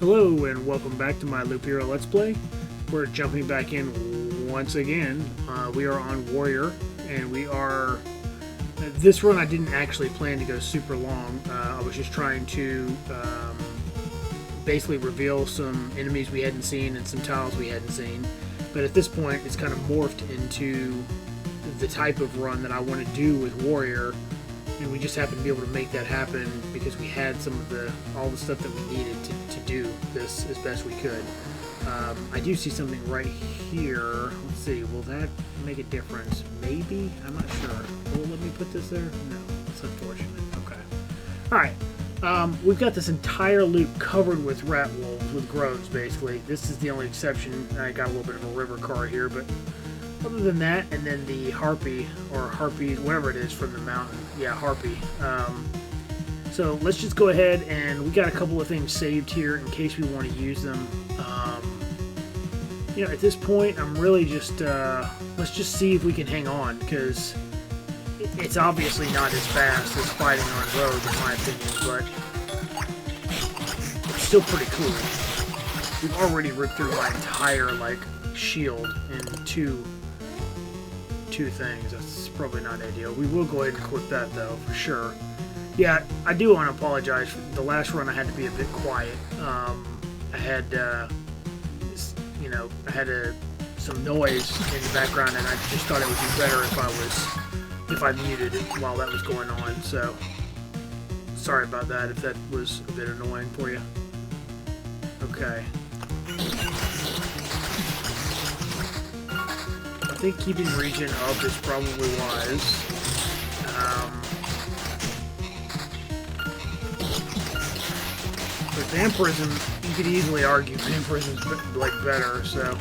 Hello and welcome back to my Loop Hero Let's Play. We're jumping back in once again. We are on Warrior, and we are... this run I didn't actually plan to go super long. I was just trying to basically reveal some enemies we hadn't seen and some tiles we hadn't seen. But at this point it's kind of morphed into the type of run that I want to do with Warrior. And we just happened to be able to make that happen because we had some of all the stuff that we needed to do this as best we could. I do see something right here. Let's see, will that make a difference? Maybe? I'm not sure. Will it let me put this there? No, it's unfortunate. Okay. Alright, we've got this entire loop covered with rat wolves, with groves basically. This is the only exception. I got a little bit of a river car here, but other than that, and then the harpy, or harpies, whatever it is from the mountain. Yeah, harpy. So let's just go ahead, and we got a couple of things saved here in case we want to use them. You know, at this point, I'm really just, let's just see if we can hang on, because it's obviously not as fast as fighting on road, in my opinion, but it's still pretty cool. We've already ripped through my entire, like, shield in two things. That's probably not ideal. We will go ahead and equip that though, for sure. Yeah, I do want to apologize. For the last run I had to be a bit quiet. I had, you know, I had some noise in the background, and I just thought it would be better if I muted it while that was going on. So sorry about that if that was a bit annoying for you. Okay. I think keeping regen up is probably wise. But Vampirism, you could easily argue Vampirism's like better, so...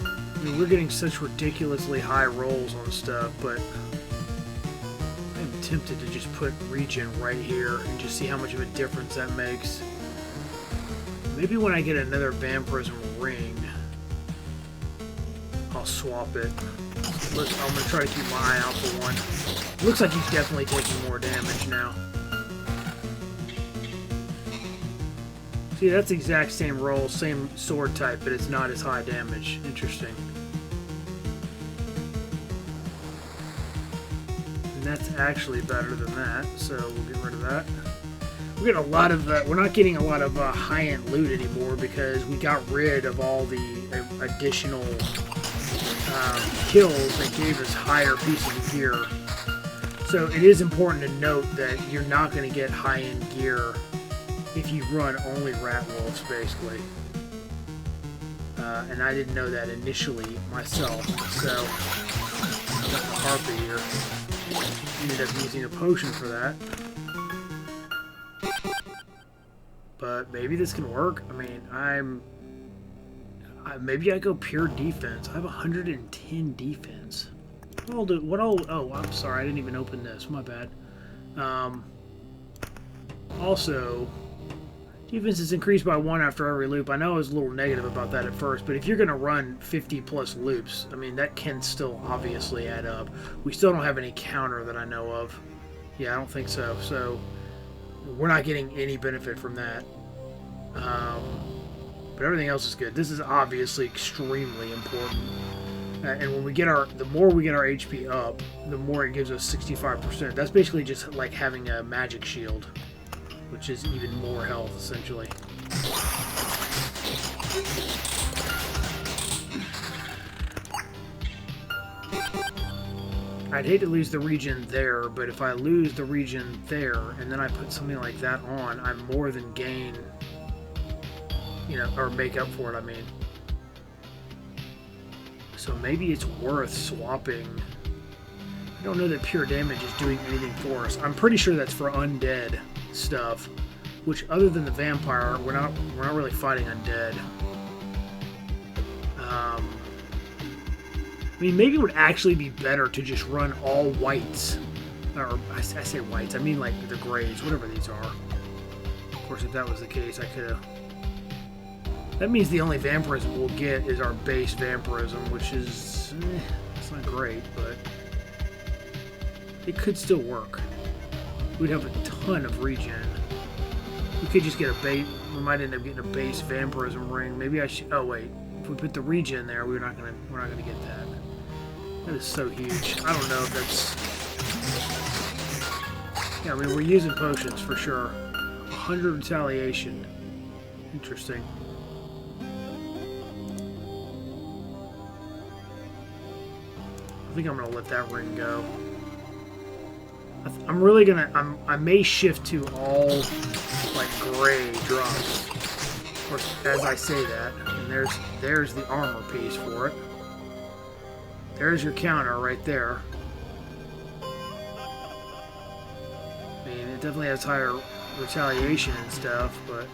I mean, we're getting such ridiculously high rolls on stuff, but... I'm tempted to just put regen right here and just see how much of a difference that makes. Maybe when I get another Vampirism ring, I'll swap it. I'm going to try to keep my eye out for one. Looks like he's definitely taking more damage now. See, that's the exact same roll, same sword type, but it's not as high damage. Interesting. And that's actually better than that, so we'll get rid of that. We're getting a lot of, we're not getting a lot of high-end loot anymore because we got rid of all the additional kills that gave us higher pieces of gear. So it is important to note that you're not going to get high-end gear if you run only rat wolves, basically. And I didn't know that initially myself, so I got the harpy here. Ended up using a potion for that. But maybe this can work. I mean, maybe I go pure defense. I have 110 defense. Oh, I'm sorry, I didn't even open this. My bad. Also, defense is increased by 1 after every loop. I know I was a little negative about that at first, but if you're going to run 50 plus loops, I mean, that can still obviously add up. We still don't have any counter that I know of. Yeah, I don't think so. So, we're not getting any benefit from that. But everything else is good. This is obviously extremely important. And when we get the more we get our HP up, the more it gives us 65%. That's basically just like having a magic shield, which is even more health, essentially. I'd hate to lose the regen there, but if I lose the regen there, and then I put something like that on, I more than gain, you know, or make up for it, I mean. So maybe it's worth swapping. I don't know that pure damage is doing anything for us. I'm pretty sure that's for undead stuff, which other than the vampire, we're not really fighting undead. I mean, maybe it would actually be better to just run all whites. Or, I say whites, I mean like the grays, whatever these are. Of course, if that was the case, I could have... That means the only vampirism we'll get is our base vampirism, which is... it's not great, but... it could still work. We'd have a ton of regen. We could just get a base. We might end up getting a base vampirism ring. Maybe I should. Oh wait, if we put the regen there, we're not gonna get that. That is so huge. I don't know if that's. Yeah, I mean we're using potions for sure. 100 retaliation. Interesting. I think I'm gonna let that ring go. I'm really gonna. I may shift to all like gray drops. Of course, as I say that, and there's the armor piece for it. There's your counter right there. I mean, it definitely has higher retaliation and stuff, but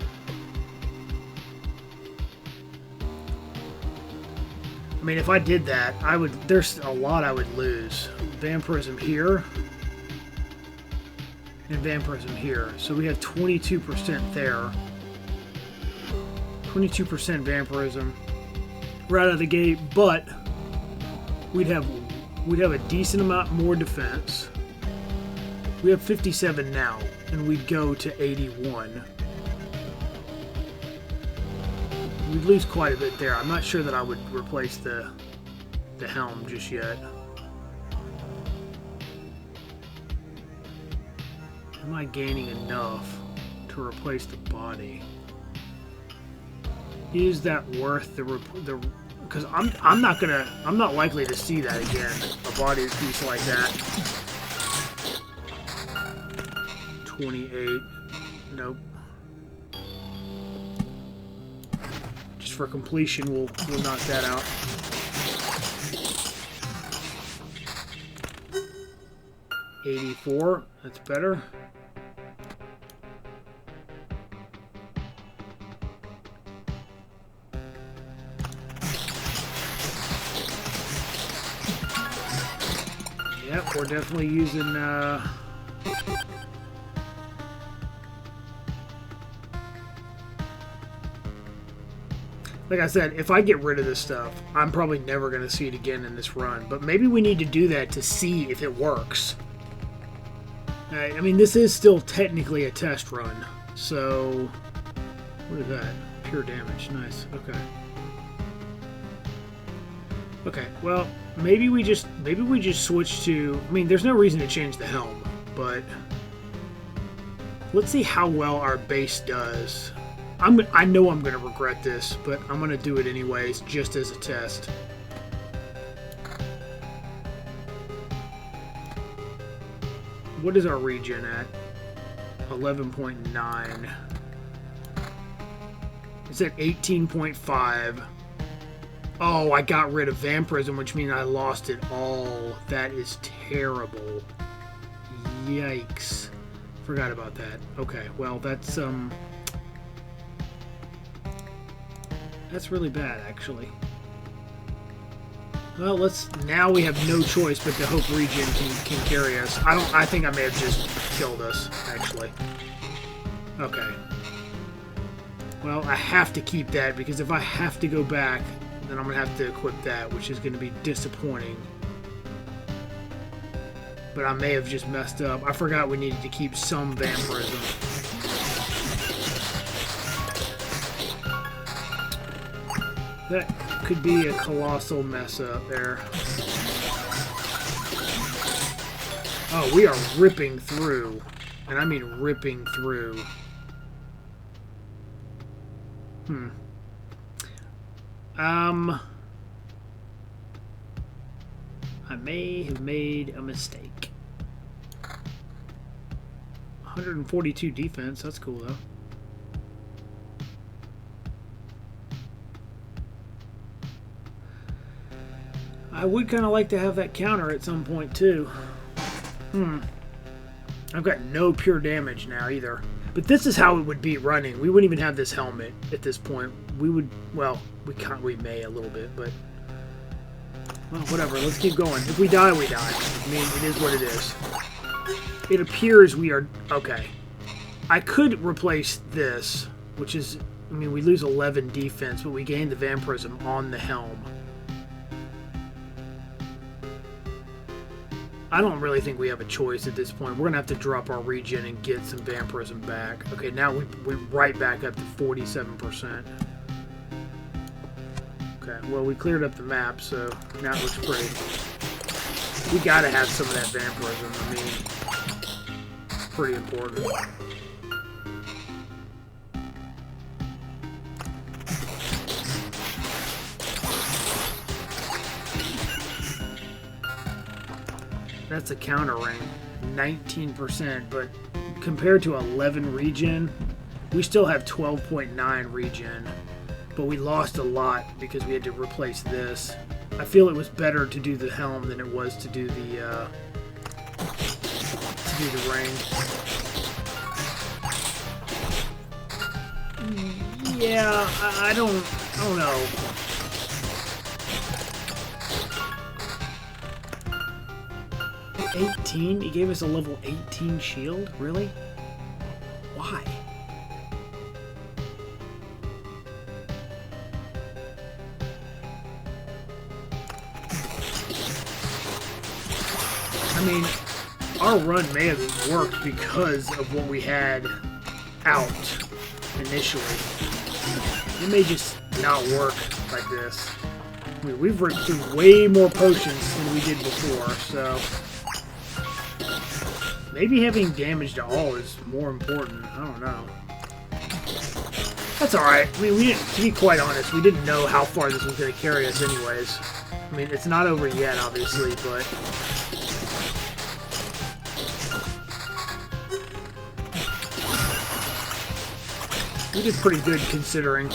I mean, if I did that, I would. There's a lot I would lose. Vampirism here. And vampirism here. So we have 22% there. 22% vampirism right out of the gate, but we'd have a decent amount more defense. We have 57 now, and we'd go to 81. We'd lose quite a bit there. I'm not sure that I would replace the helm just yet. Am I gaining enough to replace the body? Is that worth the because I'm not likely to see that again, a body piece like that. 28. Nope. Just for completion, we'll knock that out. $84. That's better. Yep, we're definitely using like I said, if I get rid of this stuff, I'm probably never going to see it again in this run. But maybe we need to do that to see if it works. I mean, this is still technically a test run. So, what is that? Pure damage. Nice. Okay. Okay. Well, maybe we just switch to. I mean, there's no reason to change the helm, but let's see how well our base does. I know I'm going to regret this, but I'm going to do it anyways, just as a test. What is our regen at? 11.9. It's at 18.5. Oh, I got rid of vampirism, which means I lost it all. That is terrible. Yikes. Forgot about that. Okay, well, that's really bad, actually. Well, now we have no choice but to hope regen can carry us. I think I may have just killed us, actually. Okay. Well, I have to keep that, because if I have to go back, then I'm going to have to equip that, which is going to be disappointing. But I may have just messed up. I forgot we needed to keep some vampirism. That could be a colossal mess up there. Oh, we are ripping through. And I mean ripping through. I may have made a mistake. 142 defense, that's cool though. I would kind of like to have that counter at some point too. I've got no pure damage now either. But this is how it would be running. We wouldn't even have this helmet at this point. We would, well, we may a little bit, but well, whatever. Let's keep going. If we die, we die. I mean, it is what it is. It appears we are okay. I could replace this, which is, I mean, we lose 11 defense, but we gain the vampirism on the helm. I don't really think we have a choice at this point. We're gonna have to drop our regen and get some vampirism back. Okay, now we're right back up to 47%. Okay, well, we cleared up the map, so now it looks pretty. We gotta have some of that vampirism. I mean, it's pretty important. That's a counter ring, 19%, but compared to 11 regen, we still have 12.9 regen, but we lost a lot because we had to replace this. I feel it was better to do the helm than it was to do the ring. Yeah, I don't know. $18? He gave us a level 18 shield? Really? Why? I mean, our run may have worked because of what we had out initially. It may just not work like this. I mean, we've ripped through way more potions than we did before, so maybe having damage to all is more important. I don't know. That's alright. I mean, to be quite honest, we didn't know how far this was going to carry us anyways. I mean, it's not over yet, obviously, but we did pretty good considering.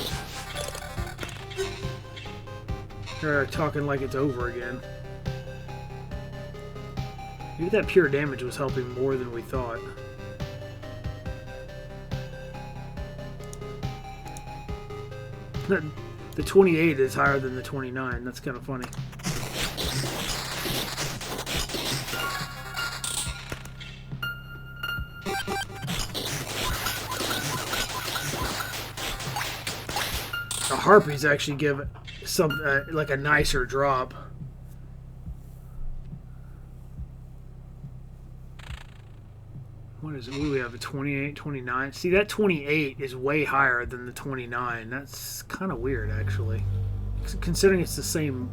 They're talking like it's over again. Maybe that pure damage was helping more than we thought. The 28 is higher than the 29. That's kind of funny. The harpies actually give some like a nicer drop. What is it? What do we have? A 28, 29? See, that 28 is way higher than the 29. That's kind of weird, actually. Considering it's the same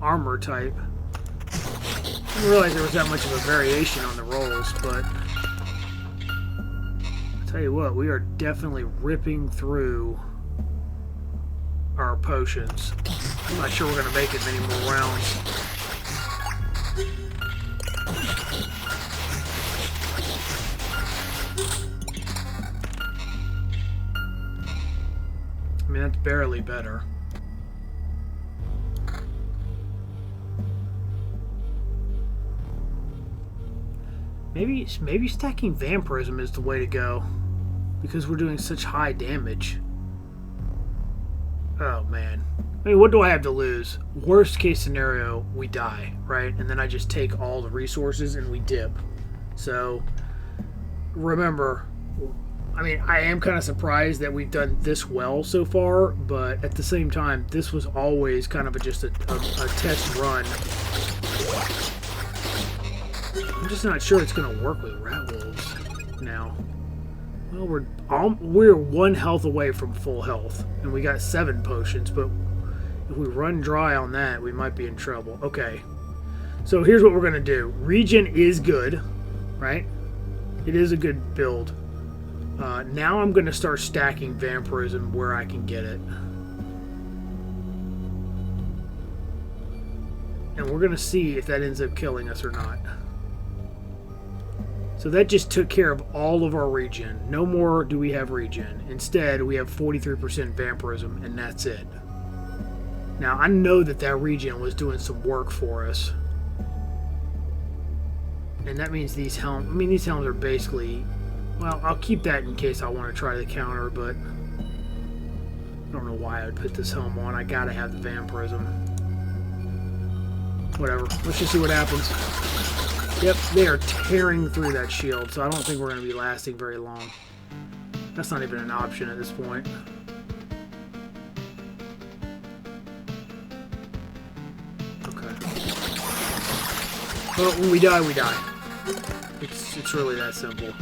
armor type. I didn't realize there was that much of a variation on the rolls, but I'll tell you what, we are definitely ripping through our potions. I'm not sure we're going to make it many more rounds. I mean, that's barely better. Maybe stacking vampirism is the way to go, because we're doing such high damage. Oh man. I mean, what do I have to lose? Worst case scenario, we die, right? And then I just take all the resources and we dip. So remember, I mean, I am kind of surprised that we've done this well so far, but at the same time, this was always kind of just a test run. I'm just not sure it's going to work with rat wolves now. Well, we're 1 health away from full health, and we got 7 potions, but if we run dry on that, we might be in trouble. Okay, so here's what we're going to do. Regen is good, right? It is a good build. Now I'm going to start stacking vampirism where I can get it. And we're going to see if that ends up killing us or not. So that just took care of all of our regen. No more do we have regen. Instead, we have 43% vampirism, and that's it. Now, I know that regen was doing some work for us. And that means these helms... I mean, these helms are basically... Well, I'll keep that in case I want to try the counter, but... I don't know why I would put this helm on. I gotta have the vampirism. Whatever. Let's just see what happens. Yep, they are tearing through that shield, so I don't think we're going to be lasting very long. That's not even an option at this point. Okay. But when we die, we die. It's really that simple.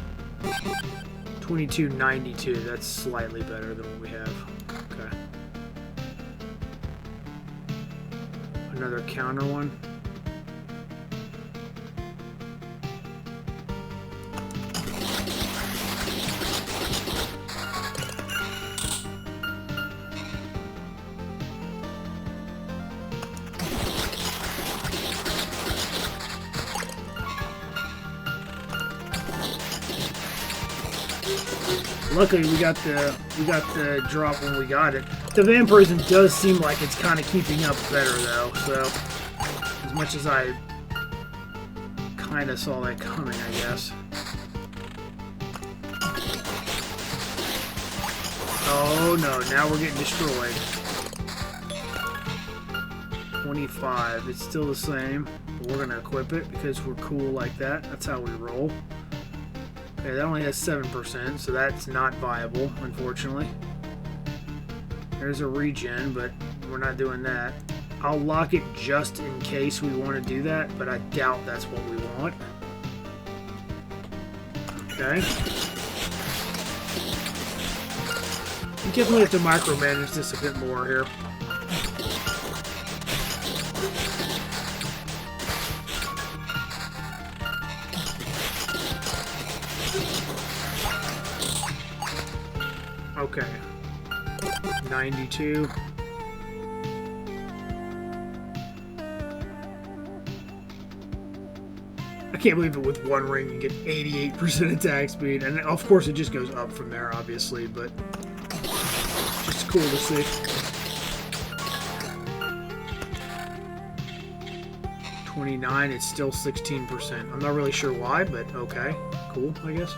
2292, that's slightly better than what we have. Okay. Another counter one. Luckily, we got the drop when we got it. The vampirism does seem like it's kind of keeping up better, though. So, as much as I kind of saw that coming, I guess. Oh no! Now we're getting destroyed. 25. It's still the same. We're gonna equip it because we're cool like that. That's how we roll. Okay, that only has 7%, so that's not viable, unfortunately. There's a regen, but we're not doing that. I'll lock it just in case we want to do that, but I doubt that's what we want. Okay. We definitely have to micromanage this a bit more here. Okay. 92. I can't believe it with one ring you get 88% attack speed. And of course it just goes up from there, obviously, but just cool to see. 29, it's still 16%. I'm not really sure why, but okay. Cool, I guess.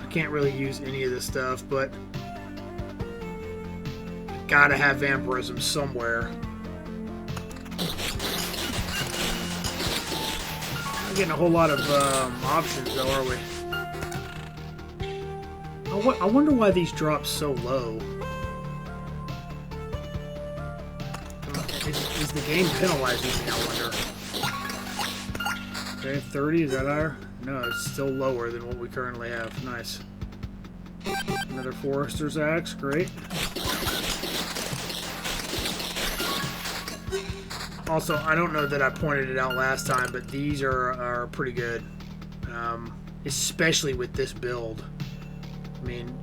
Can't really use any of this stuff, but gotta have vampirism somewhere. Not getting a whole lot of options, though, are we? I wonder why these drop so low. Is the game penalizing me, I wonder? Okay, 30, is that higher? No, it's still lower than what we currently have. Nice. Another Forester's Axe, great. Also, I don't know that I pointed it out last time, but these are pretty good. Especially with this build. I mean,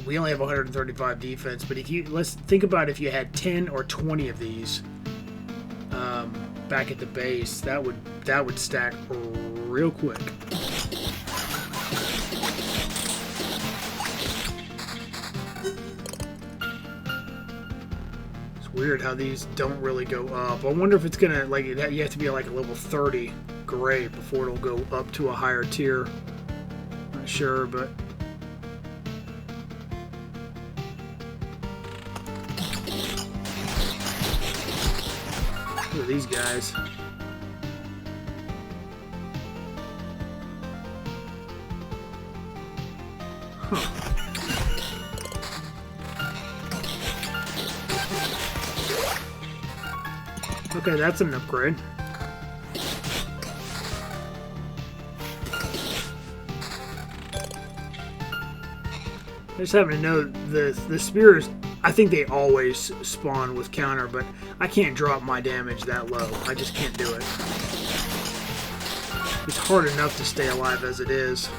we only have 135 defense, but let's think about if you had 10 or 20 of these back at the base, that would stack real quick. It's weird how these don't really go up. I wonder if it's gonna, like, you have to be like a level 30 gray before it'll go up to a higher tier. Not sure, but look at these guys. Huh. Okay, that's an upgrade. I just happen to know the spears, I think they always spawn with counter, but I can't drop my damage that low. I just can't do it. It's hard enough to stay alive as it is.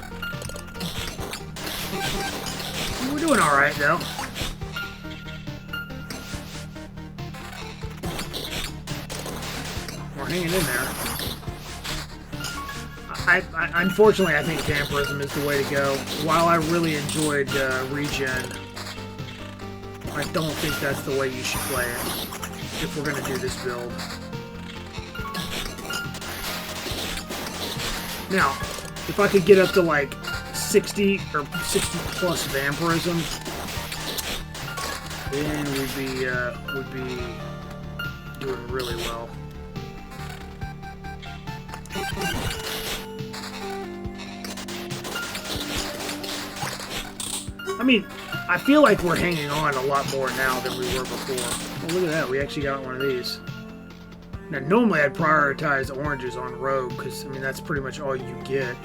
We're doing alright, though. We're hanging in there. Unfortunately, I think vampirism is the way to go. While I really enjoyed regen, I don't think that's the way you should play it if we're going to do this build. Now, if I could get up to like 60 or 60 plus vampirism, then we'd be doing really well. I mean, I feel like we're hanging on a lot more now than we were before. Oh, look at that. We actually got one of these. Now, normally I'd prioritize oranges on rogue because, I mean, that's pretty much all you get.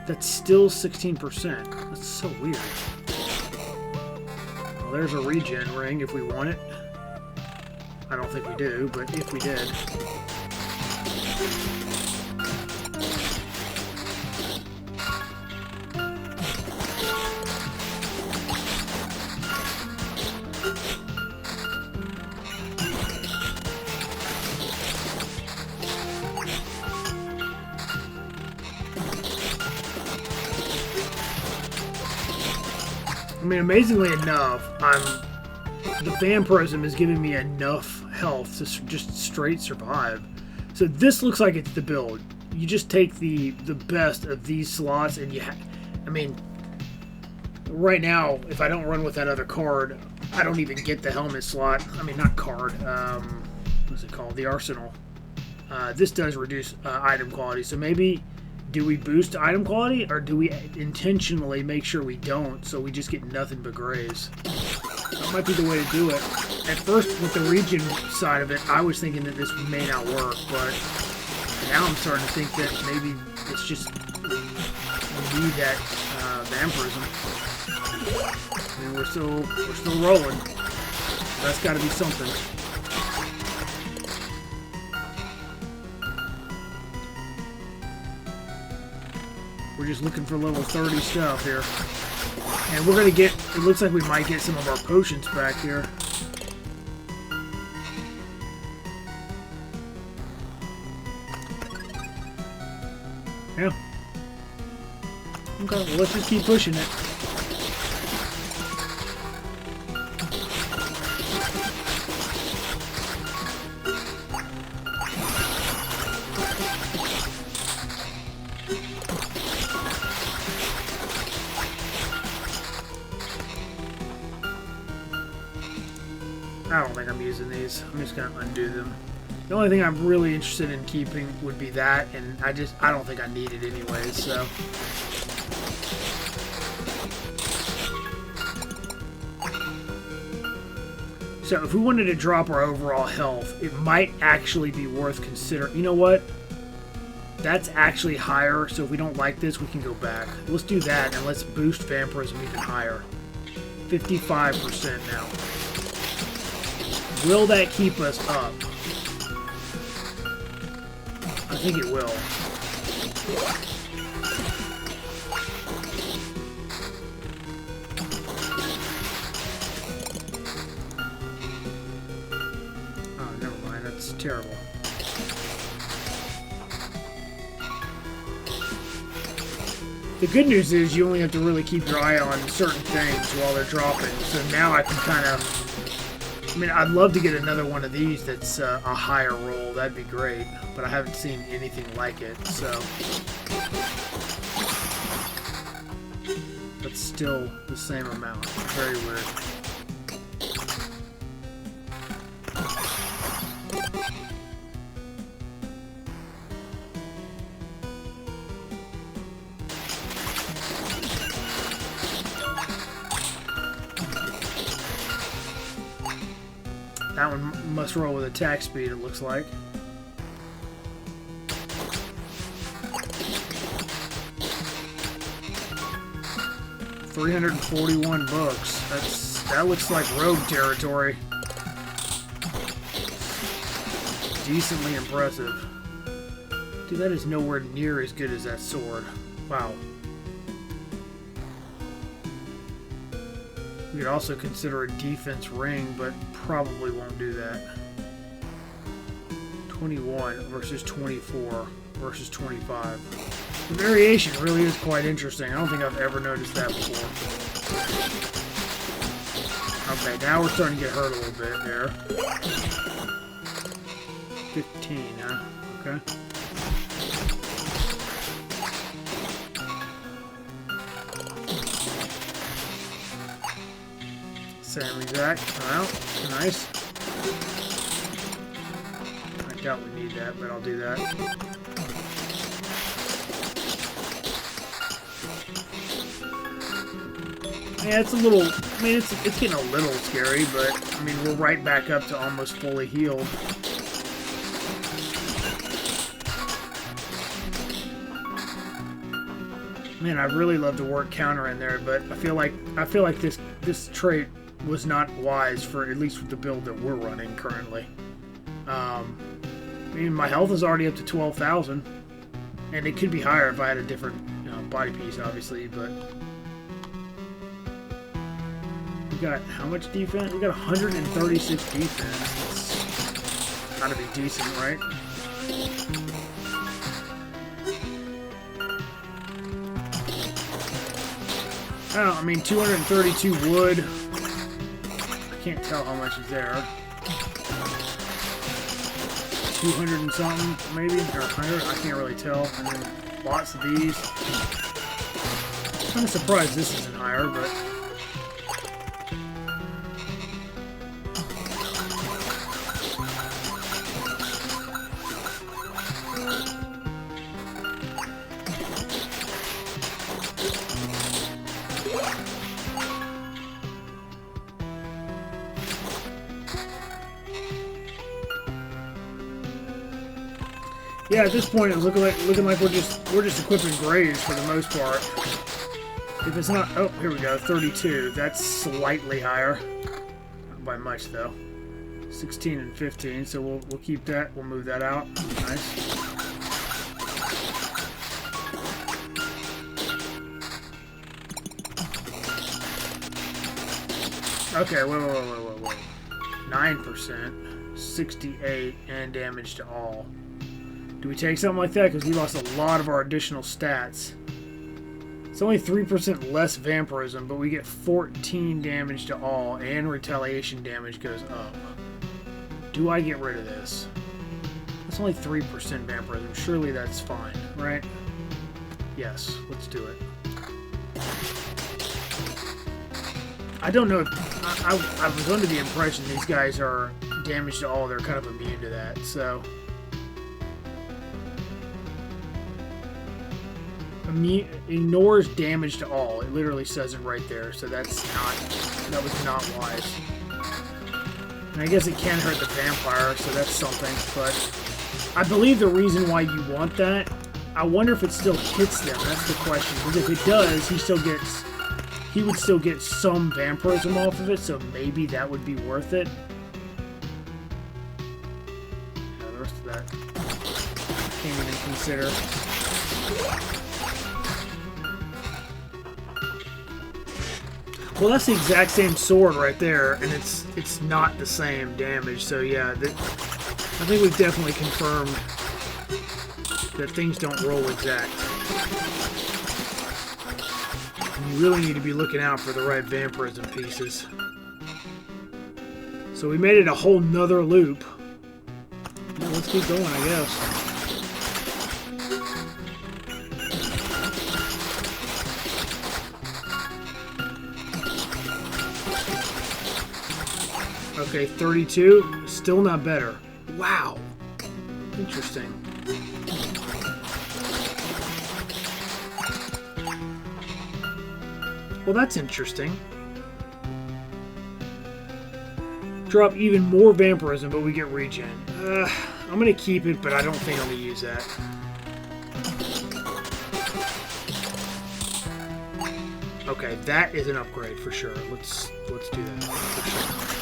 That's still 16%. That's so weird. Well, there's a regen ring if we want it. I don't think we do, but if we did. I mean, amazingly enough, the vampirism is giving me enough health to just straight survive. So this looks like it's the build. You just take the best of these slots, and I mean, right now, if I don't run with that other card, I don't even get the helmet slot. I mean, not card. What's it called? The arsenal. This does reduce item quality. So maybe, do we boost item quality, or do we intentionally make sure we don't, so we just get nothing but grays? That might be the way to do it. At first, with the regen side of it, I was thinking that this may not work, but now I'm starting to think that maybe it's just we need that vampirism. I mean, we're still rolling. That's got to be something. We're just looking for level 30 stuff here. And we're going to get, it looks like we might get some of our potions back here. Yeah. Okay, well, let's just keep pushing it. I don't think I'm using these. I'm just going to undo them. The only thing I'm really interested in keeping would be that, and I don't think I need it anyways, so. So if we wanted to drop our overall health, it might actually be worth considering. You know what? That's actually higher, so if we don't like this, we can go back. Let's do that, and let's boost vampirism even higher. 55% now. Will that keep us up? I think it will. Oh, never mind. That's terrible. The good news is you only have to really keep your eye on certain things while they're dropping. So now I can kind of... I mean, I'd love to get another one of these that's a higher roll. That'd be great. But I haven't seen anything like it, so... But still the same amount. Very weird. That one must roll with attack speed, it looks like. $341. That looks like rogue territory. Decently impressive. Dude, that is nowhere near as good as that sword. Wow. We could also consider a defense ring, but probably won't do that. 21 versus 24 versus 25. The variation really is quite interesting. I don't think I've ever noticed that before. Okay, now we're starting to get hurt a little bit there. 15, huh? Okay. Same exact. Well, nice. I doubt we need that, but I'll do that. Yeah, it's a little... I mean, it's getting a little scary, but, I mean, we're right back up to almost fully healed. Man, I really love to work counter in there, but I feel like this trait was not wise for at least with the build that we're running currently. I mean, my health is already up to 12,000, and it could be higher if I had a different, you know, body piece, obviously. But we got how much defense? We got 136 defense. It's gotta be decent, right? I mean, 232 wood. I can't tell how much is there. 200 and something, maybe? Or 100? I can't really tell. And then lots of these. I'm kind of surprised this isn't higher, but... Yeah, at this point, it's looking like we're just equipping graves for the most part. If it's not, oh, here we go, 32. That's slightly higher, not by much though. 16 and 15, so we'll keep that. We'll move that out. Nice. Okay, wait. 9%, 68, and damage to all. Do we take something like that? Because we lost a lot of our additional stats. It's only 3% less vampirism, but we get 14 damage to all, and retaliation damage goes up. Do I get rid of this? It's only 3% vampirism. Surely that's fine, right? Yes, let's do it. I don't know if... I was under the impression these guys are damage to all. They're kind of immune to that, so... Ignores damage to all. It literally says it right there, so that was not wise. And I guess it can hurt the vampire, so that's something, but I believe the reason why you want that, I wonder if it still hits them. That's the question. Because if it does, he would still get some vampirism off of it, so maybe that would be worth it. Yeah, the rest of that can't even consider. Well, that's the exact same sword right there, and it's not the same damage. So yeah, I think we've definitely confirmed that things don't roll exact. And you really need to be looking out for the right vampirism pieces. So we made it a whole nother loop. Yeah, let's keep going, I guess. Okay, 32. Still not better. Wow. Interesting. Well, that's interesting. Drop even more vampirism, but we get regen. I'm going to keep it, but I don't think I'm going to use that. Okay, that is an upgrade for sure. Let's do that for sure.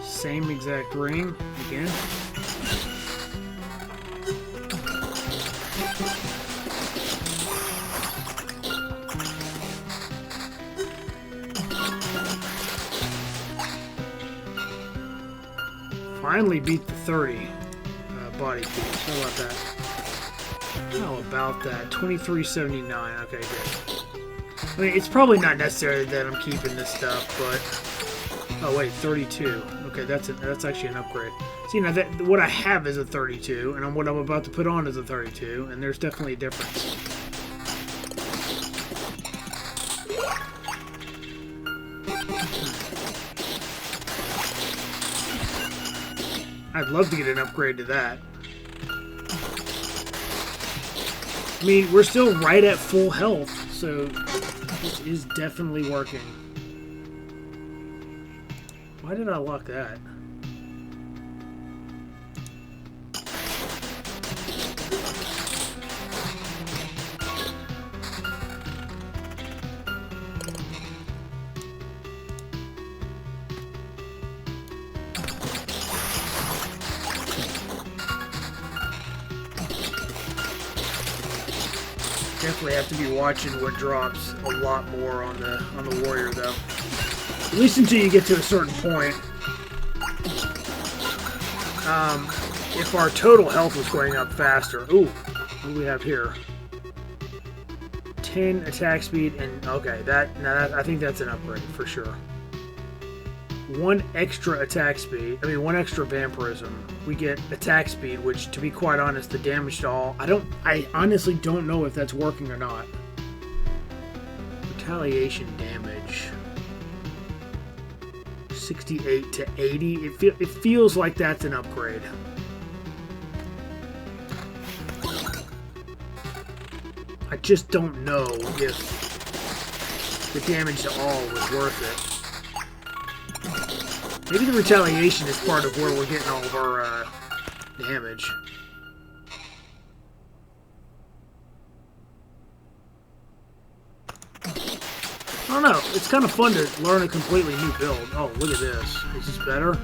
Same exact ring again. Finally beat the 30 body piece. How about that? How about that? 2379. Okay, good. I mean, it's probably not necessary that I'm keeping this stuff, but oh wait, 32. Okay, that's actually an upgrade. See, now what I have is a 32, and what I'm about to put on is a 32, and there's definitely a difference. I'd love to get an upgrade to that. I mean, we're still right at full health, so this is definitely working. Why did I lock that? Definitely have to be watching what drops a lot more on the warrior, though. At least until you get to a certain point. If our total health was going up faster. Ooh, what do we have here? 10 attack speed and okay, I think that's an upgrade for sure. 1 extra attack speed. I mean, 1 extra vampirism. We get attack speed, which, to be quite honest, the damage to all. I honestly don't know if that's working or not. Retaliation damage. 68 to 80. It feels like that's an upgrade. I just don't know if the damage to all was worth it. Maybe the retaliation is part of where we're getting all of our damage. I don't know. It's kind of fun to learn a completely new build. Oh, look at this. Is this better?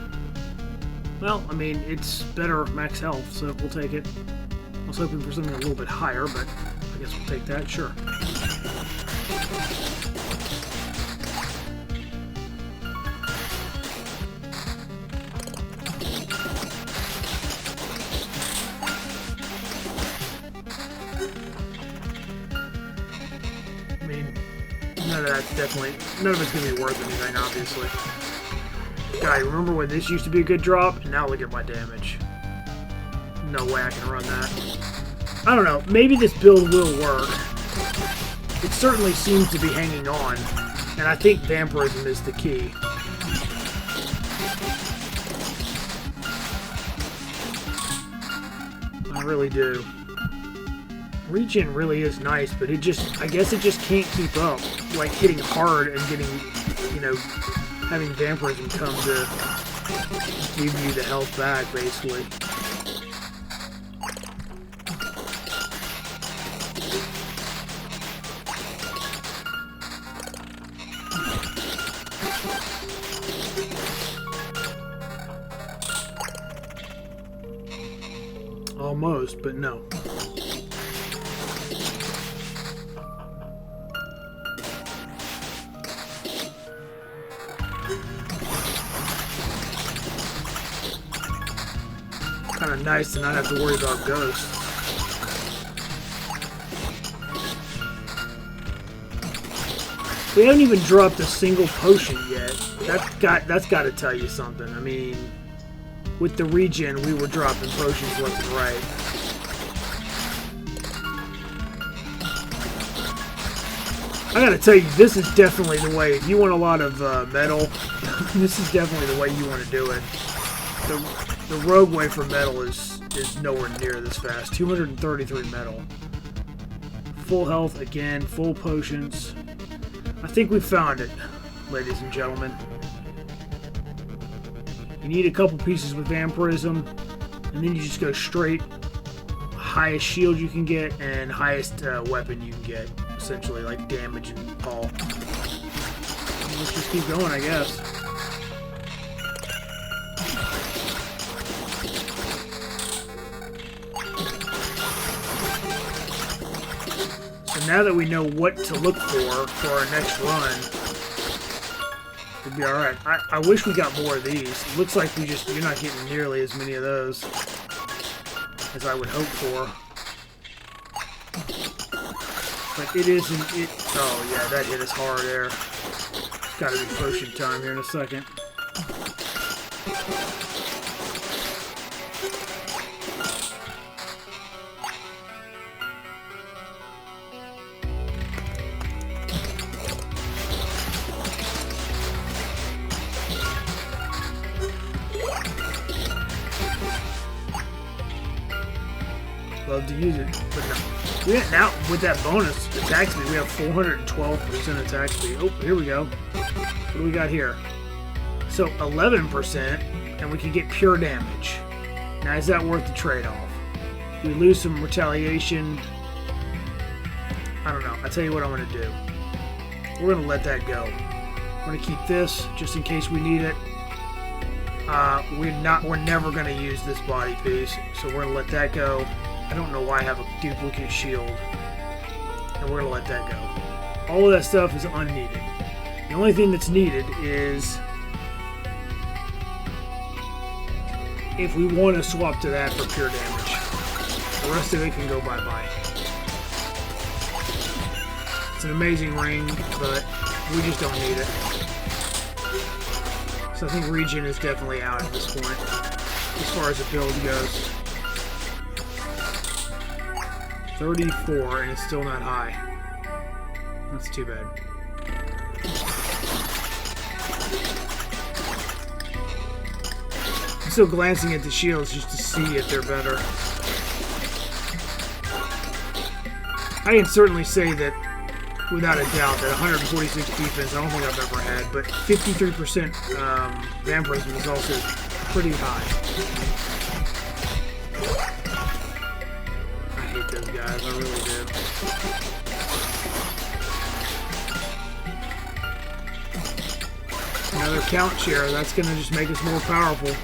Well, I mean, it's better max health, so we'll take it. I was hoping for something a little bit higher, but I guess we'll take that. Sure. None of it's going to be worth anything, obviously. God, remember when this used to be a good drop? Now look at my damage. No way I can run that. I don't know. Maybe this build will work. It certainly seems to be hanging on. And I think vampirism is the key. I really do. Regen really is nice, but I guess it just can't keep up. Like hitting hard and getting, having vampirism come to give you the health back, basically. Almost, but no. Kind of nice to not have to worry about ghosts. We haven't even dropped a single potion yet. That's got to tell you something. I mean, with the regen, we were dropping potions left and right. I gotta tell you, this is definitely the way. If you want a lot of metal, this is definitely the way you want to do it. The rogue way for metal is nowhere near this fast. 233 metal. Full health again, full potions. I think we found it, ladies and gentlemen. You need a couple pieces with vampirism, and then you just go straight highest shield you can get and highest weapon you can get. Essentially, like damage and all. Let's just keep going, I guess. So now that we know what to look for our next run, we'll be alright. I wish we got more of these. It looks like you're not getting nearly as many of those as I would hope for. But it isn't. Oh yeah, that hit us hard there. It's got to be potion time here in a second. Love to use it, but no. Yeah, now with that bonus attack speed, we have 412% attack speed. Oh, here we go. What do we got here? So 11%, and we can get pure damage. Now, is that worth the trade-off? We lose some retaliation. I don't know. I'll tell you what I'm going to do. We're going to let that go. We're going to keep this just in case we need it. We're never going to use this body piece, so we're going to let that go. I don't know why I have a duplicate shield, and we're going to let that go. All of that stuff is unneeded. The only thing that's needed is if we want to swap to that for pure damage. The rest of it can go bye-bye. It's an amazing ring, but we just don't need it. So I think regen is definitely out at this point, as far as the build goes. 34, and it's still not high. That's too bad. I'm still glancing at the shields just to see if they're better. I can certainly say that, without a doubt, that 146 defense, I don't think I've ever had, but 53% vampirism is also pretty high. Those guys, I really do. Another count share, that's going to just make us more powerful.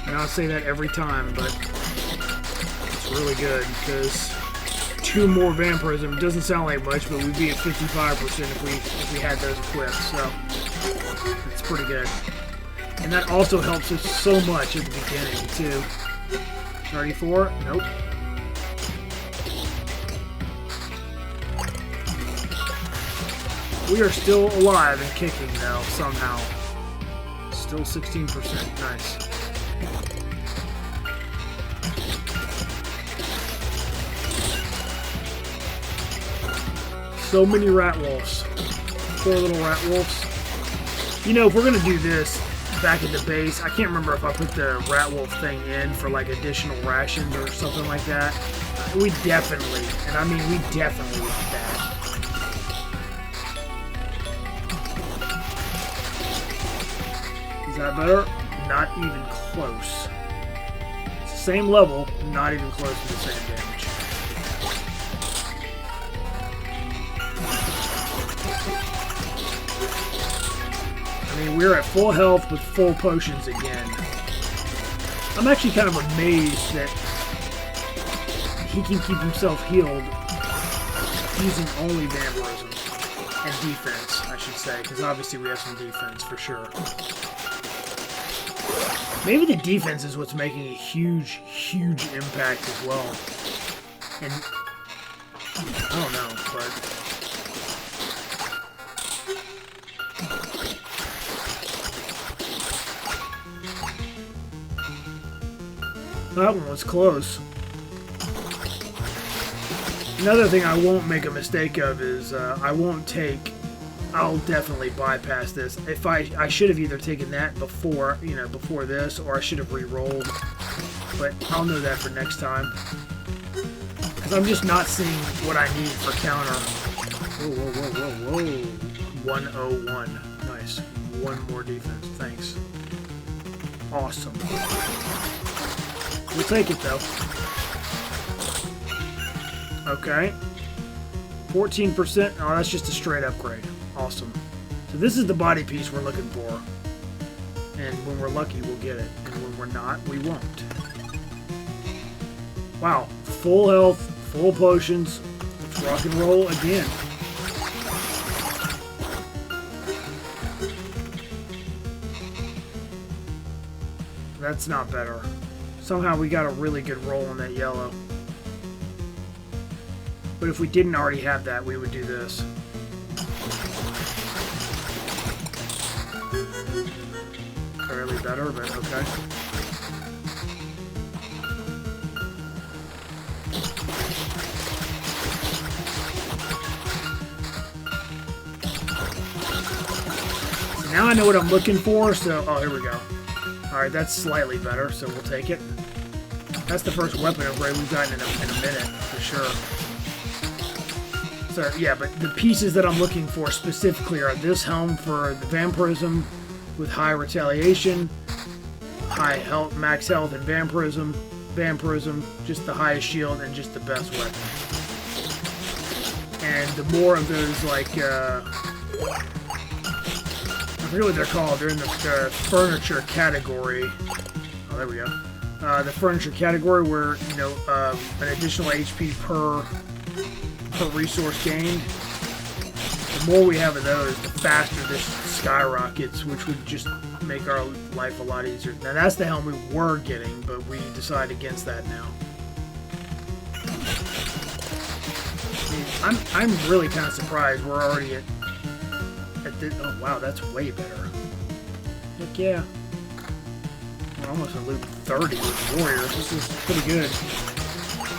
And I'll say that every time, but it's really good because 2 more vampirism doesn't sound like much, but we'd be at 55% if we had those equipped, so it's pretty good. And that also helps us so much at the beginning, too. 34? Nope. We are still alive and kicking, though, somehow. Still 16%. Nice. So many rat wolves. 4 little rat wolves. You know, if we're going to do this back at the base, I can't remember if I put the rat wolf thing in for, like, additional rations or something like that. We definitely, and I mean we definitely want that. Is that better? Not even close. It's the same level, not even close to the same damage. I mean, we're at full health with full potions again. I'm actually kind of amazed that he can keep himself healed using only vampirism and defense, I should say, because obviously we have some defense for sure. Maybe the defense is what's making a huge, huge impact as well. And I don't know, but that one was close. Another thing I won't make a mistake of is I'll definitely bypass this. If I should have either taken that before this, or I should have re-rolled. But I'll know that for next time. Because I'm just not seeing what I need for counter. Whoa, whoa, whoa, whoa, whoa. 101. Nice. 1 more defense. Thanks. Awesome. We'll take it, though. Okay. 14%. Oh, that's just a straight upgrade. Awesome. So this is the body piece we're looking for. And when we're lucky, we'll get it. And when we're not, we won't. Wow. Full health, full potions. Let's rock and roll again. That's not better. Somehow we got a really good roll on that yellow. But if we didn't already have that, we would do this. Barely better, but okay. So now I know what I'm looking for, so... Oh, here we go. Alright, that's slightly better, so we'll take it. That's the first weapon upgrade we've gotten in a minute, for sure. Sorry, yeah, but the pieces that I'm looking for specifically are this helm for the vampirism with high retaliation, high health, max health, and vampirism, just the highest shield, and just the best weapon. And the more of those, like, I forget what they're called. They're in the furniture category. Oh, there we go. The furniture category where, you know, an additional HP per resource gained. The more we have of those, the faster this skyrockets, which would just make our life a lot easier. Now, that's the helm we were getting, but we decide against that now. I'm really kind of surprised we're already at this. Oh wow, that's way better. Heck yeah. We're almost at loop 30 with Warrior. This is pretty good.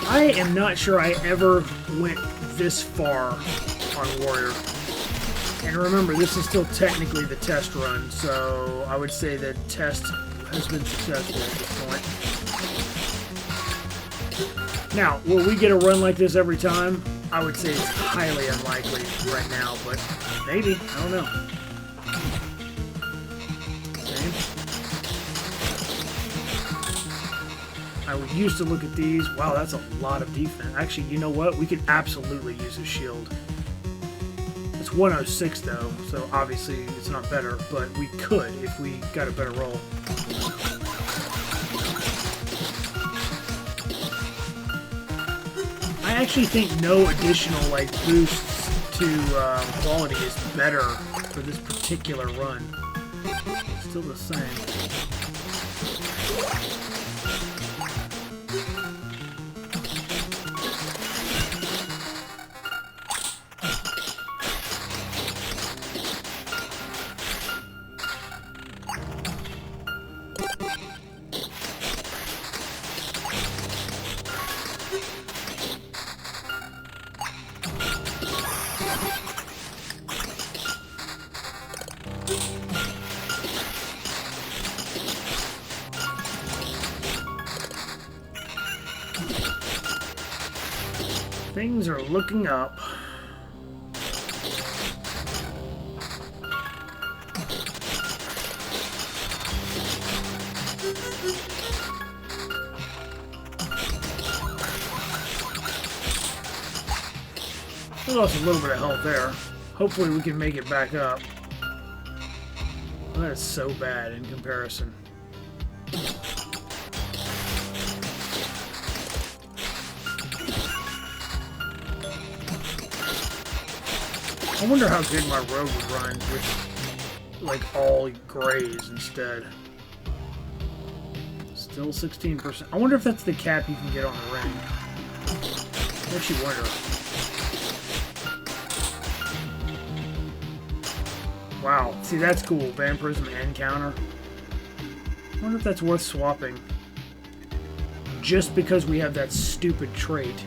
I am not sure I ever went this far on Warrior. And remember, this is still technically the test run, so I would say that test has been successful at this point. Now, will we get a run like this every time? I would say it's highly unlikely right now, but maybe. I don't know. Same. I used to look at these. Wow, that's a lot of defense. Actually, you know what? We could absolutely use a shield. It's 106 though, so obviously it's not better, but we could if we got a better roll. I actually think no additional like boosts to quality is better for this particular run. Still the same. Things are looking up. We lost a little bit of health there. Hopefully we can make it back up. That is so bad in comparison. I wonder how good my rogue would run with, like, all grays instead. Still 16%. I wonder if that's the cap you can get on the ring. I actually wonder. Wow. See, that's cool. Vampirism and counter. I wonder if that's worth swapping. Just because we have that stupid trait.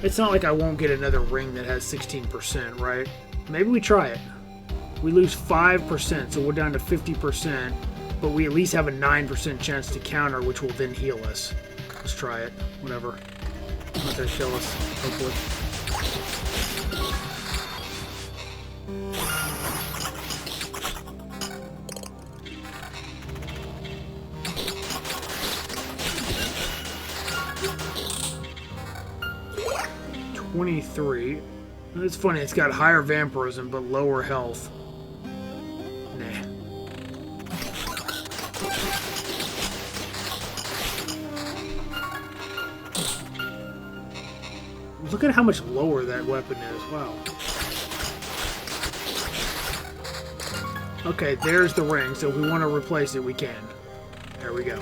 It's not like I won't get another ring that has 16%, right? Maybe we try it. We lose 5%, so we're down to 50%, but we at least have a 9% chance to counter, which will then heal us. Let's try it. Whatever. Not gonna kill us, hopefully. $23. It's funny, it's got higher vampirism but lower health. Nah. Look at how much lower that weapon is. Wow. Okay, there's the ring, so if we want to replace it, we can. There we go.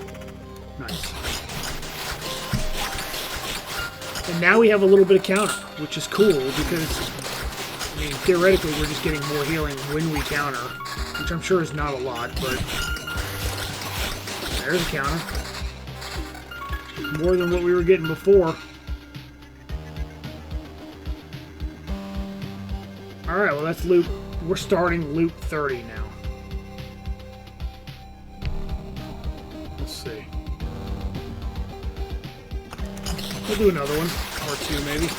Nice. And now we have a little bit of counter, which is cool because, I mean, theoretically we're just getting more healing when we counter, which I'm sure is not a lot, but there's a counter. More than what we were getting before. Alright, well that's loop, we're starting loop 30 now. Let's see. We'll do another one, or two maybe.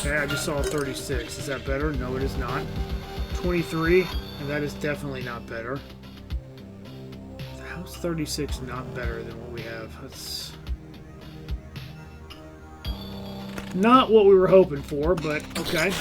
Okay, I just saw 36. Is that better? No, it is not. 23, and that is definitely not better. How's 36 not better than what we have? That's not what we were hoping for, but okay.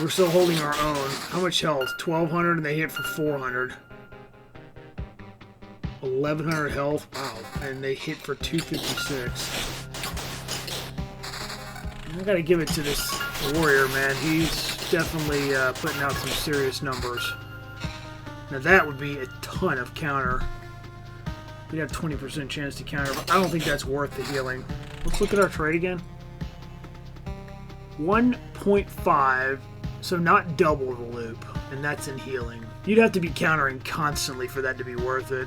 We're still holding our own. How much health? 1,200 and they hit for 400. 1,100 health. Wow. And they hit for 256. I gotta give it to this warrior, man. He's definitely putting out some serious numbers. Now that would be a ton of counter. We'd have 20% chance to counter, but I don't think that's worth the healing. Let's look at our trade again. 1.5. So not double the loop, and that's in healing. You'd have to be countering constantly for that to be worth it.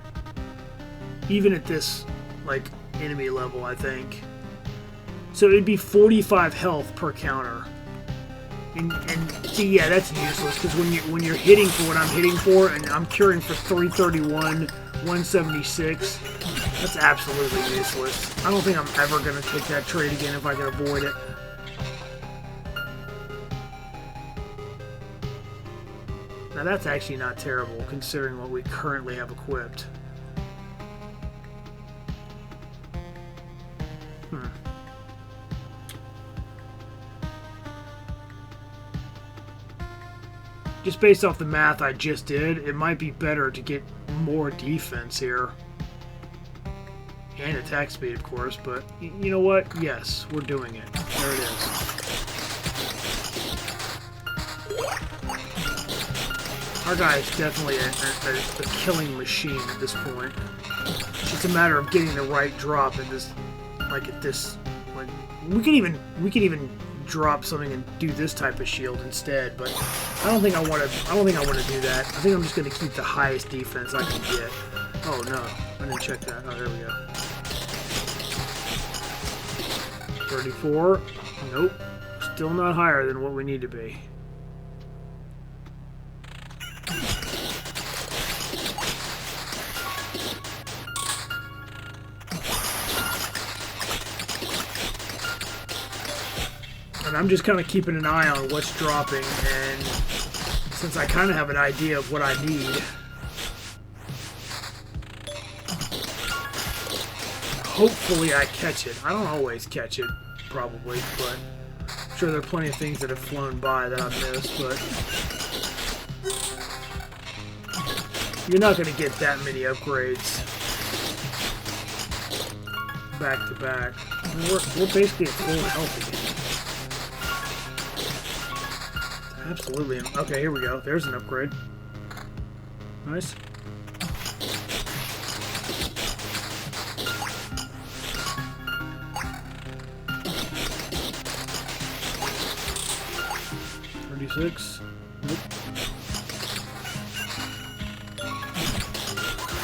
Even at this, like, enemy level, I think. So it'd be 45 health per counter. And see, yeah, that's useless, because when you're hitting for what I'm hitting for, and I'm curing for 331, 176, that's absolutely useless. I don't think I'm ever going to take that trade again if I can avoid it. Now that's actually not terrible, considering what we currently have equipped. Just based off the math I just did, it might be better to get more defense here. And attack speed, of course, but you know what? Yes, we're doing it. There it is. Our guy is definitely a killing machine at this point. It's just a matter of getting the right drop at this, like we could even drop something and do this type of shield instead, but I don't think I want to do that. I think I'm just going to keep the highest defense I can get. Oh no, I didn't check that. Oh, there we go. 34. Nope. Still not higher than what we need to be. And I'm just kind of keeping an eye on what's dropping, and since I kind of have an idea of what I need, hopefully I catch it. I don't always catch it, probably, but I'm sure there are plenty of things that have flown by that I've missed, but you're not going to get that many upgrades back to back. I mean, we're basically at full health again. Absolutely. Okay, here we go. There's an upgrade. Nice. $36. Nope.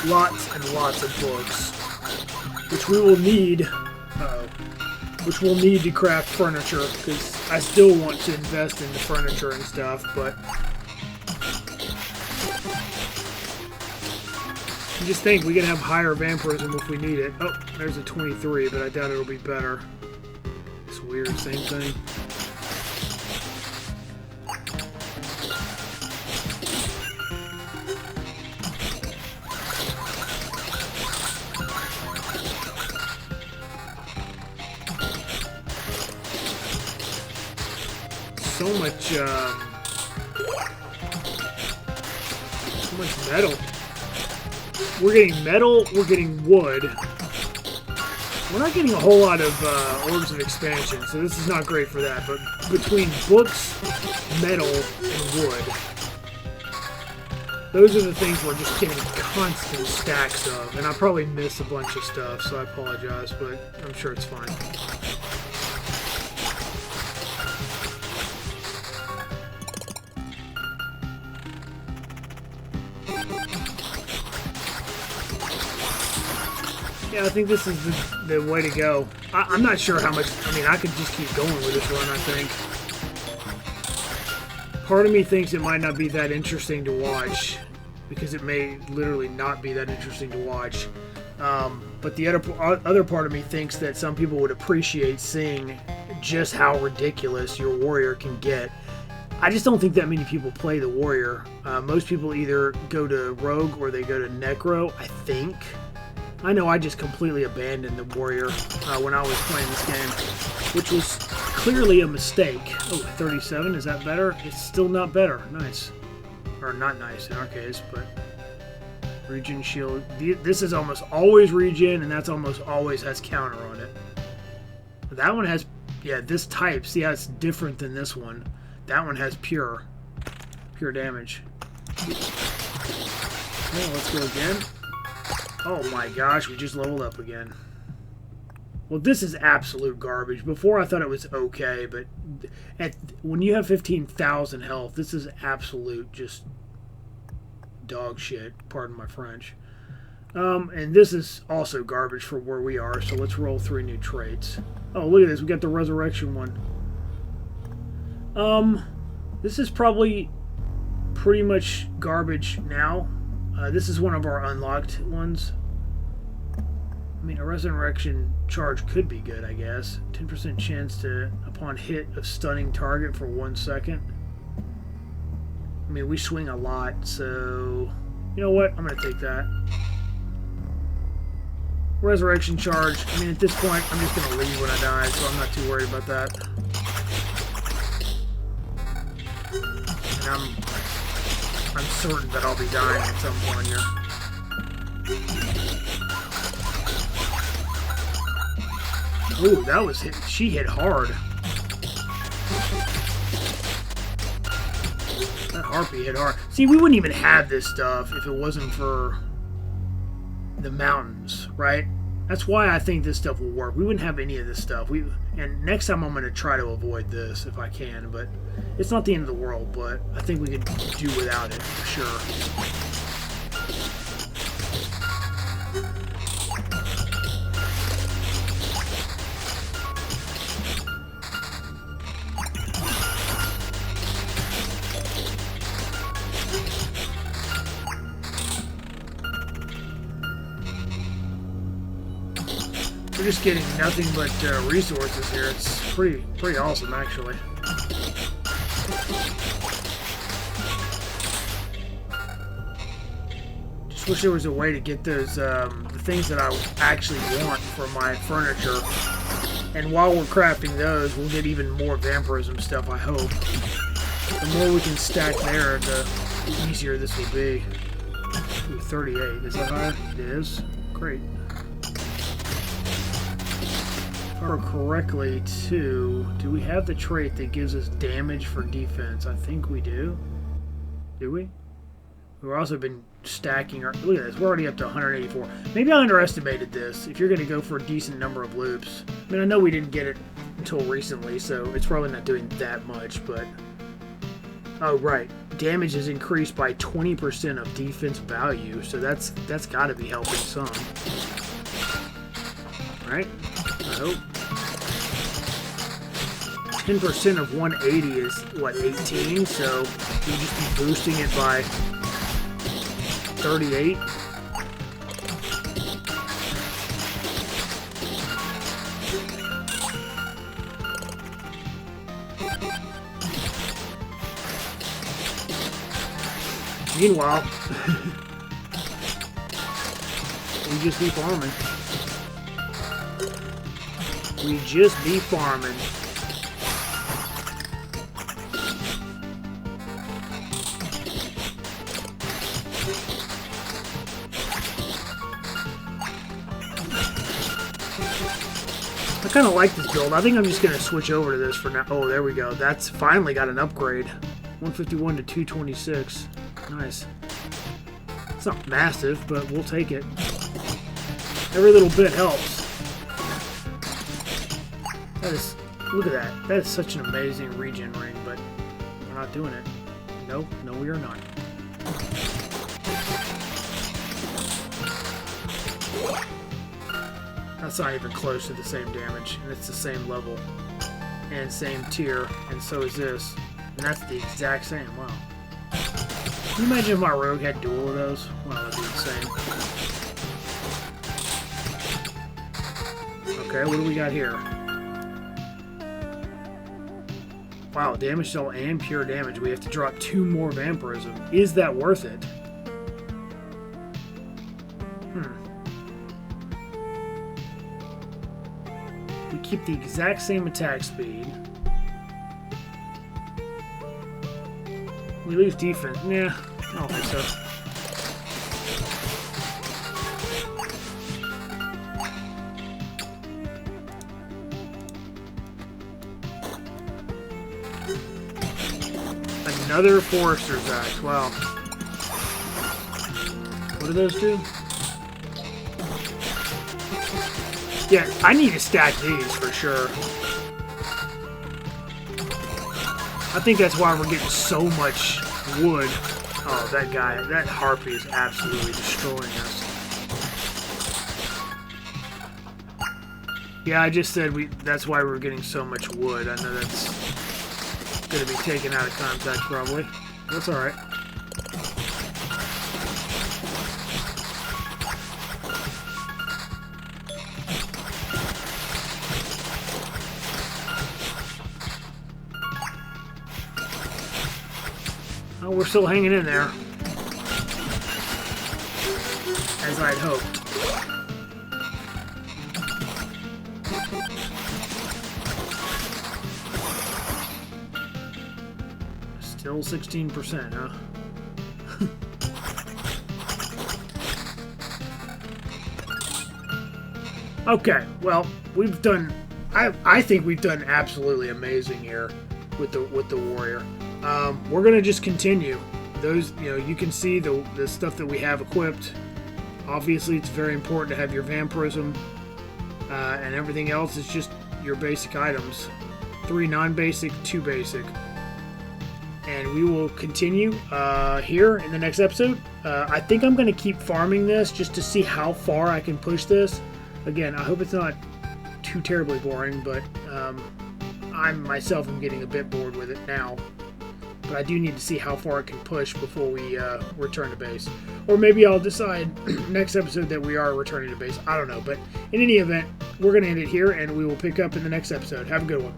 Lots and lots of books, which we will need. Which we'll need to craft furniture, because I still want to invest in the furniture and stuff, but you just think we can have higher vampirism if we need it. Oh, there's a 23, but I doubt it'll be better. It's weird, same thing. So much metal. We're getting metal, we're getting wood. We're not getting a whole lot of orbs of expansion, so this is not great for that, but between books, metal, and wood, those are the things we're just getting constant stacks of, and I probably miss a bunch of stuff, so I apologize, but I'm sure it's fine. Yeah, I think this is the way to go. I'm not sure how much... I mean, I could just keep going with this run, I think. Part of me thinks it might not be that interesting to watch, because it may literally not be that interesting to watch. But the other part of me thinks that some people would appreciate seeing just how ridiculous your warrior can get. I just don't think that many people play the warrior. Most people either go to rogue or they go to necro, I think. I know I just completely abandoned the warrior when I was playing this game, which was clearly a mistake. Oh, 37, is that better? It's still not better. Nice. Or not nice in our case, but... Regen shield. This is almost always regen, and that's almost always has counter on it. That one has... Yeah, this type, see how it's different than this one. That one has pure damage. Okay, let's go again. Oh my gosh, we just leveled up again. Well, this is absolute garbage. Before I thought it was okay, but when you have 15,000 health, this is absolute just dog shit. Pardon my French. And this is also garbage for where we are, so let's roll 3 new traits. Oh, look at this. We got the resurrection one. This is probably pretty much garbage now. This is one of our unlocked ones. I mean, a resurrection charge could be good, I guess. 10% chance to, upon hit, of stunning target for 1 second. I mean, we swing a lot, so... You know what? I'm going to take that. Resurrection charge. I mean, at this point, I'm just going to leave when I die, so I'm not too worried about that. And I'm certain that I'll be dying at some point here. Ooh, that was hit. She hit hard. That harpy hit hard. See, we wouldn't even have this stuff if it wasn't for the mountains, right? That's why I think this stuff will work. We wouldn't have any of this stuff. And next time I'm going to try to avoid this if I can, but it's not the end of the world, but I think we could do without it for sure. We're just getting nothing but resources here. It's pretty awesome, actually. Just wish there was a way to get those the things that I actually want for my furniture. And while we're crafting those, we'll get even more vampirism stuff, I hope. The more we can stack there, the easier this will be. Ooh, 38. Is that high? It is. Great. If I remember correctly, too, do we have the trait that gives us damage for defense? I think we do. Do we? We've also been stacking our... Look at this. We're already up to 184. Maybe I underestimated this. If you're going to go for a decent number of loops. I mean, I know we didn't get it until recently, so it's probably not doing that much, but... Oh, right. Damage is increased by 20% of defense value, so that's got to be helping some. Right? I hope. 10% of 180 is, what, 18? So you just be boosting it by 38. Meanwhile, we just be farming. We just be farming. I kind of like this build. I think I'm just going to switch over to this for now. Oh, there we go. That's finally got an upgrade. 151 to 226. Nice. It's not massive, but we'll take it. Every little bit helps. That is, look at that. That is such an amazing regen ring, but we're not doing it. Nope, no we are not. That's not even close to the same damage, and it's the same level and same tier, and so is this, and that's the exact same. Wow. Can you imagine if my rogue had dual of those? Wow, that'd be insane. Okay, what do we got here? Wow, damage cell and pure damage. We have to drop 2 more vampirism. Is that worth it? We keep the exact same attack speed. We lose defense. Nah, I don't think so. Another Forester's Axe. Wow. What do those do? Yeah, I need to stack these for sure. I think that's why we're getting so much wood. Oh, that guy, that harpy is absolutely destroying us. Yeah, I just said that's why we're getting so much wood. I know that's going to be taken out of context probably. That's alright. Oh, we're still hanging in there. As I'd hoped. Still 16%, huh? Okay, well, we've done... I think we've done absolutely amazing here with the warrior. We're gonna just continue. Those, you can see the stuff that we have equipped. Obviously, it's very important to have your vampirism, and everything else is just your basic items. 3 non-basic, 2 basic. And we will continue here in the next episode. I think I'm going to keep farming this just to see how far I can push this. Again, I hope it's not too terribly boring, but I myself am getting a bit bored with it now. But I do need to see how far it can push before we return to base. Or maybe I'll decide next episode that we are returning to base. I don't know. But in any event, we're going to end it here, and we will pick up in the next episode. Have a good one.